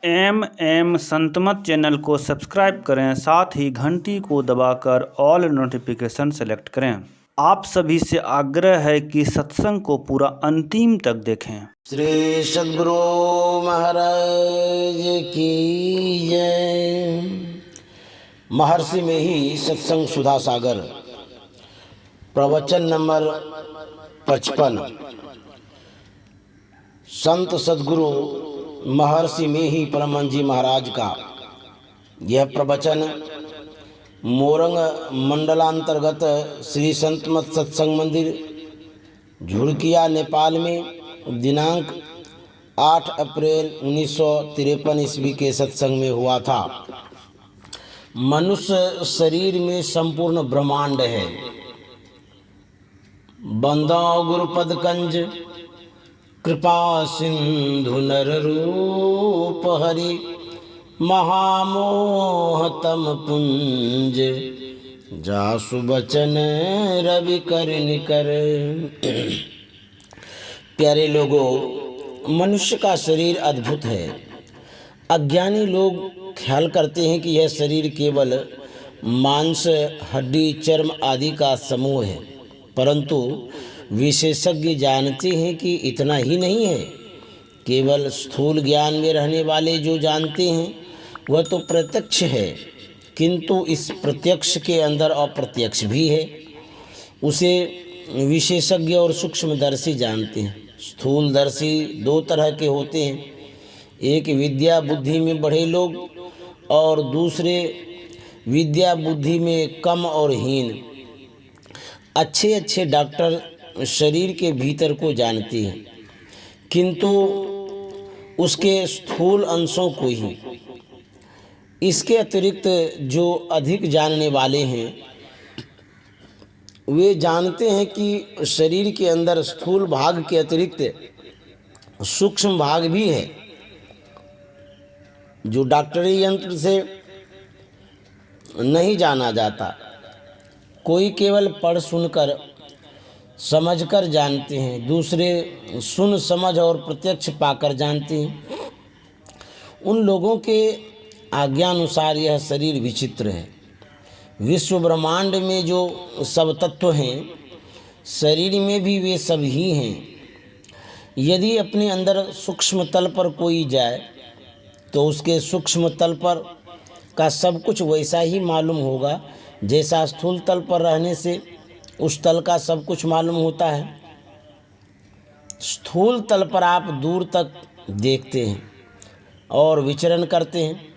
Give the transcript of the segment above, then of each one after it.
M Santmat channel को subscribe करें, साथ ही घंटी को दबाकर ऑल नोटिफिकेशन सेलेक्ट करें। आप सभी से आग्रह है कि सत्संग को पूरा अंतिम तक देखें। श्री सद्गुरु महाराज की जय। महर्षि में ही सत्संग सुधा सागर, प्रवचन नंबर 55। संत सद्गुरु महर्षि में ही परमहंस जी महाराज का यह प्रवचन मोरंग मंडलांतर्गत श्री संतमत सत्संग मंदिर झुड़किया नेपाल में दिनांक 8 अप्रैल 1953 ईस्वी के सत्संग में हुआ था। मनुष्य शरीर में संपूर्ण ब्रह्मांड है। बंदो गुरुपद कंज कृपा सिंधु नर रूप हरि महामोहतम पुंज जासु बचन रवि कर निकर। प्यारे लोगों, मनुष्य का शरीर अद्भुत है। अज्ञानी लोग ख्याल करते हैं कि यह शरीर केवल मांस, हड्डी, चर्म आदि का समूह है, परंतु विशेषज्ञ जानते हैं कि इतना ही नहीं है। केवल स्थूल ज्ञान में रहने वाले जो जानते हैं वह तो प्रत्यक्ष है, किंतु इस प्रत्यक्ष के अंदर अप्रत्यक्ष भी है। उसे विशेषज्ञ और सूक्ष्मदर्शी जानते हैं। स्थूलदर्शी दो तरह के होते हैं, एक विद्या बुद्धि में बढ़े लोग और दूसरे विद्या बुद्धि में कम और हीन। अच्छे अच्छे डॉक्टर शरीर के भीतर को जानते हैं, किंतु उसके स्थूल अंशों को ही। इसके अतिरिक्त जो अधिक जानने वाले हैं वे जानते हैं कि शरीर के अंदर स्थूल भाग के अतिरिक्त सूक्ष्म भाग भी है, जो डॉक्टरी यंत्र से नहीं जाना जाता। कोई केवल पढ़ सुनकर समझकर जानते हैं, दूसरे सुन समझ और प्रत्यक्ष पाकर जानते हैं। उन लोगों के आज्ञानुसार यह शरीर विचित्र है। विश्व ब्रह्मांड में जो सब तत्व हैं, शरीर में भी वे सब ही हैं। यदि अपने अंदर सूक्ष्म तल पर कोई जाए तो उसके सूक्ष्म तल पर का सब कुछ वैसा ही मालूम होगा जैसा स्थूल तल पर रहने से उस तल का सब कुछ मालूम होता है। स्थूल तल पर आप दूर तक देखते हैं और विचरण करते हैं,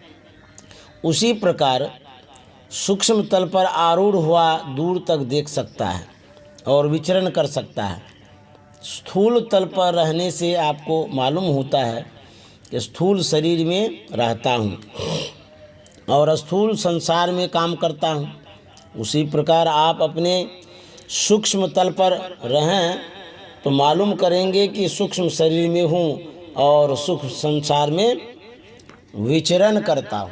उसी प्रकार सूक्ष्म तल पर आरूढ़ हुआ दूर तक देख सकता है और विचरण कर सकता है। स्थूल तल पर रहने से आपको मालूम होता है कि स्थूल शरीर में रहता हूँ और स्थूल संसार में काम करता हूँ। उसी प्रकार आप अपने सूक्ष्म तल पर रहें तो मालूम करेंगे कि सूक्ष्म शरीर में हूँ और सूक्ष्म संसार में विचरण करता हूँ,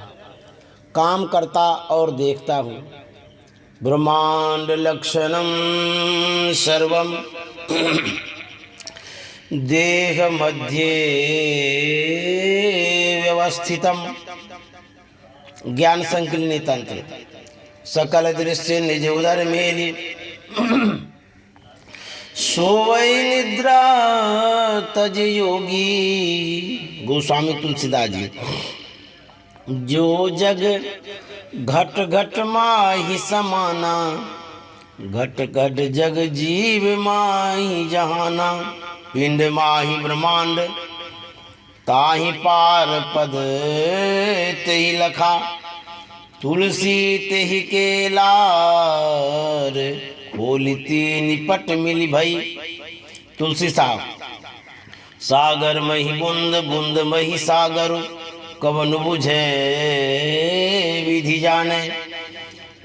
काम करता और देखता हूँ। ब्रह्मांड लक्षणम सर्वम देह मध्ये व्यवस्थितम। ज्ञान संकीर्णी तंत्र सकल दृश्य निज उदर मेली सोवै निद्रा तज योगी। गोस्वामी तुलसीदास जी। जो जग घट घट माही समाना, घट घट जग जीव माही जहाना। पिंड माही ब्रह्मांड ताहि पार पद तेहि लखा। तुलसी तेहि के लार खोलती निपट मिली भई। तुलसी साहब। सागर मही बुंद, बुंद मही सागर, कवन बुझे विधि जाने।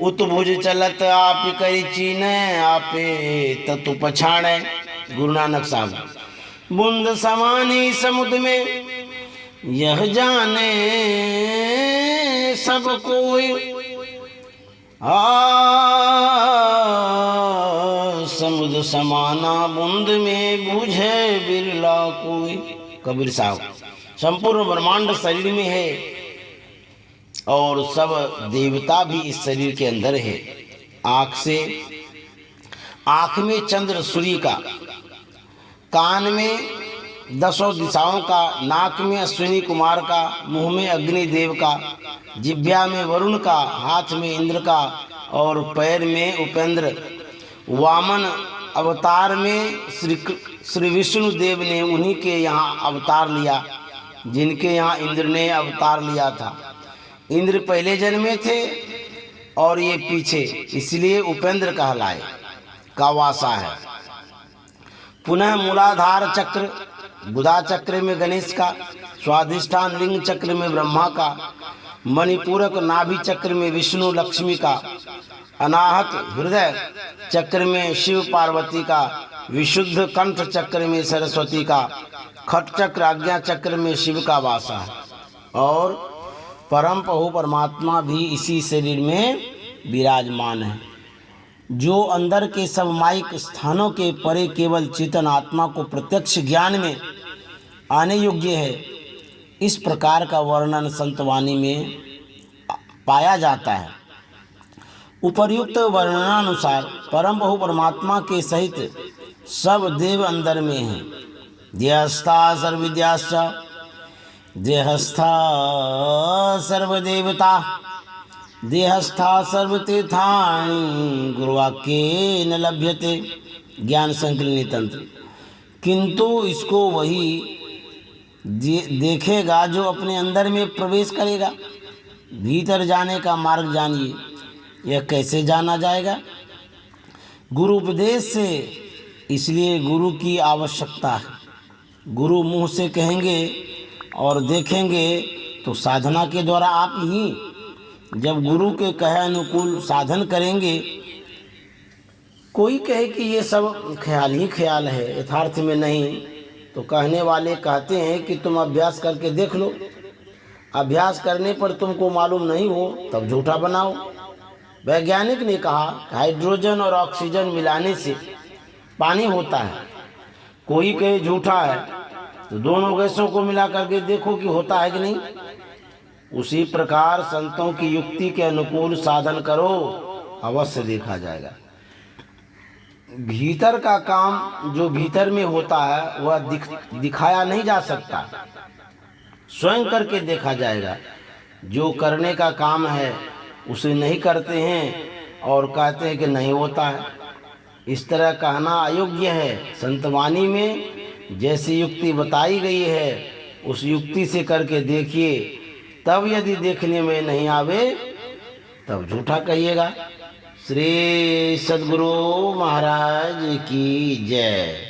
उतभुज चलत आप करी चीने, आपे ततु पछाणे। गुरु नानक साहब। बुंद समानी समुद्र में यह जाने सब कोई। समुद्र समाना बूंद में बूझे बिरला कोई। कबीर साहब। संपूर्ण ब्रह्मांड शरीर में है और सब देवता भी इस शरीर के अंदर है। आँख में चंद्र सूर्य का, कान में 10 दिशाओं का, नाक में अश्विनी कुमार का, मुंह में अग्निदेव का, जिह्वा में वरुण का, हाथ में इंद्र का और पैर में उपेंद्र। वामन अवतार में श्री विष्णु देव ने उन्हीं के यहाँ अवतार लिया जिनके यहाँ इंद्र ने अवतार लिया था। इंद्र पहले जन्म में थे और ये पीछे, इसलिए उपेंद्र कहलाए का वासा है। पुनः मूलाधार चक्र, बुधा चक्र में गणेश का, स्वाधिष्ठान लिंग चक्र में ब्रह्मा का, मणिपूरक नाभि चक्र में विष्णु लक्ष्मी का, अनाहत हृदय चक्र में शिव पार्वती का, विशुद्ध कंठ चक्र में सरस्वती का, खट चक्र आज्ञा चक्र में शिव का वासा है और परम प्रभु परमात्मा भी इसी शरीर में विराजमान है, जो अंदर के सब माइक स्थानों के परे केवल चेतन आत्मा को प्रत्यक्ष ज्ञान में आने योग्य है। इस प्रकार का वर्णन संतवाणी में पाया जाता है। उपर्युक्त वर्णनानुसार परम प्रभु परमात्मा के सहित सब देव अंदर में हैं। देहस्था सर्वविद्याश्च देहस्था सर्वदेवता देहस्था सर्वतीर्थानि गुरुवाक्येन लभ्यते। ज्ञान संकलिनी तंत्र। किंतु इसको वही देखेगा जो अपने अंदर में प्रवेश करेगा। भीतर जाने का मार्ग जानिए। यह कैसे जाना जाएगा? गुरु उपदेश से। इसलिए गुरु की आवश्यकता है। गुरु मुंह से कहेंगे और देखेंगे तो साधना के द्वारा आप ही जब गुरु के कहे अनुकूल साधन करेंगे। कोई कहे कि ये सब ख्याल ही ख्याल है, यथार्थ में नहीं, तो कहने वाले कहते हैं कि तुम अभ्यास करके देख लो। अभ्यास करने पर तुमको मालूम नहीं हो तब झूठा बनाओ। वैज्ञानिक ने कहा हाइड्रोजन और ऑक्सीजन मिलाने से पानी होता है। कोई कहे झूठा है तो दोनों गैसों को मिला करके देखो कि होता है कि नहीं। उसी प्रकार संतों की युक्ति के अनुकूल साधन करो, अवश्य देखा जाएगा। भीतर का काम जो भीतर में होता है वह दिखाया नहीं जा सकता, स्वयं करके देखा जाएगा। जो करने का काम है उसे नहीं करते हैं और कहते हैं कि नहीं होता है। इस तरह कहना अयोग्य है। संतवाणी में जैसी युक्ति बताई गई है उस युक्ति से करके देखिए, तब यदि देखने में नहीं आवे तब झूठा कहिएगा। श्री सद्गुरु महाराज की जय।